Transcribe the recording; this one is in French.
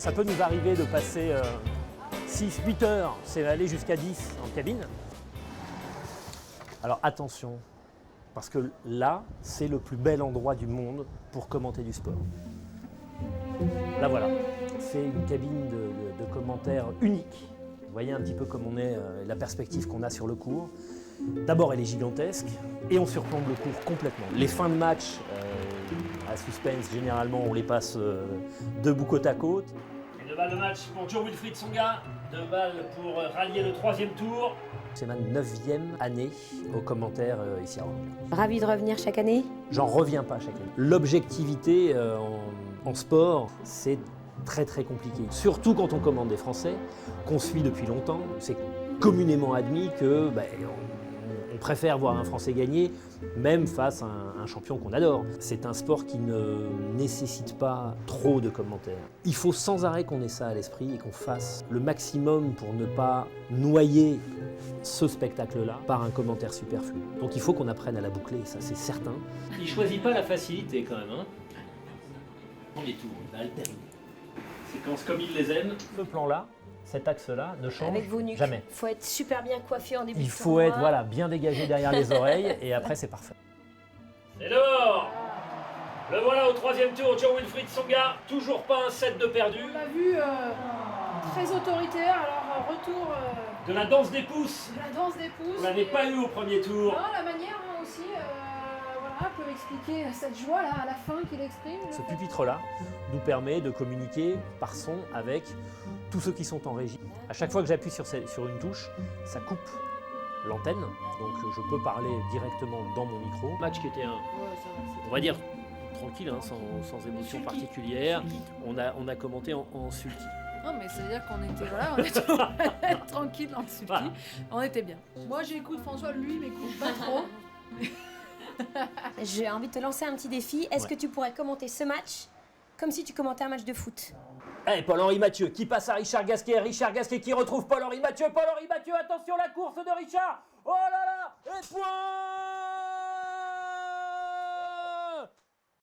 Ça peut nous arriver de passer 6-8 heures, c'est aller jusqu'à 10 en cabine. Alors attention, parce que là, c'est le plus bel endroit du monde pour commenter du sport. Là voilà, c'est une cabine de commentaires unique. Vous voyez un petit peu comme on est, la perspective qu'on a sur le court. D'abord, elle est gigantesque et on surplombe le court complètement. Les fins de match à suspense, généralement, on les passe debout côte à côte. Et 2 balles de match pour Jo-Wilfried Tsonga, 2 balles pour rallier le 3e tour. C'est ma 9e année aux commentaires ici à Roland. Ravi de revenir chaque année. J'en reviens pas chaque année. L'objectivité en sport, c'est très très compliqué. Surtout quand on commande des Français, qu'on suit depuis longtemps. C'est communément admis que on préfère voir un Français gagner, même face à un champion qu'on adore. C'est un sport qui ne nécessite pas trop de commentaires. Il faut sans arrêt qu'on ait ça à l'esprit et qu'on fasse le maximum pour ne pas noyer ce spectacle-là par un commentaire superflu. Donc il faut qu'on apprenne à la boucler, ça c'est certain. Il choisit pas la facilité quand même, hein. Premier tour, il va alterner. Séquence comme il les aime. Ce plan-là, cet axe-là ne change Avec vos nuques. jamais. Il faut être super bien coiffé en début de Il faut tournoi. être bien dégagé derrière les oreilles et après c'est parfait. C'est dehors. Le voilà au 3e tour, Jo-Wilfried Tsonga. Toujours pas un set de perdu. On l'a vu très autoritaire, alors retour De la danse des pouces. de la danse des pouces. On l'avait pas eu au premier tour. Non, la manière aussi, voilà, peut expliquer cette joie là à la fin qu'il exprime. Ce pupitre-là nous permet de communiquer par son avec tous ceux qui sont en régie. À chaque fois que j'appuie sur une touche, ça coupe l'antenne, donc je peux parler directement dans mon micro. Match qui était on va dire, tranquille, hein, sans émotion particulière. On a commenté en sulky. Non, mais ça veut dire qu'on était, voilà, on était tranquille dans le sulky. Voilà. On était bien. Moi j'écoute François, lui il m'écoute pas trop. J'ai envie de te lancer un petit défi. Est-ce Ouais. que tu pourrais commenter ce match comme si tu commentais un match de foot? Allez, Paul-Henri Mathieu qui passe à Richard Gasquet. Richard Gasquet qui retrouve Paul-Henri Mathieu. Paul-Henri Mathieu, attention la course de Richard. Oh là là, et point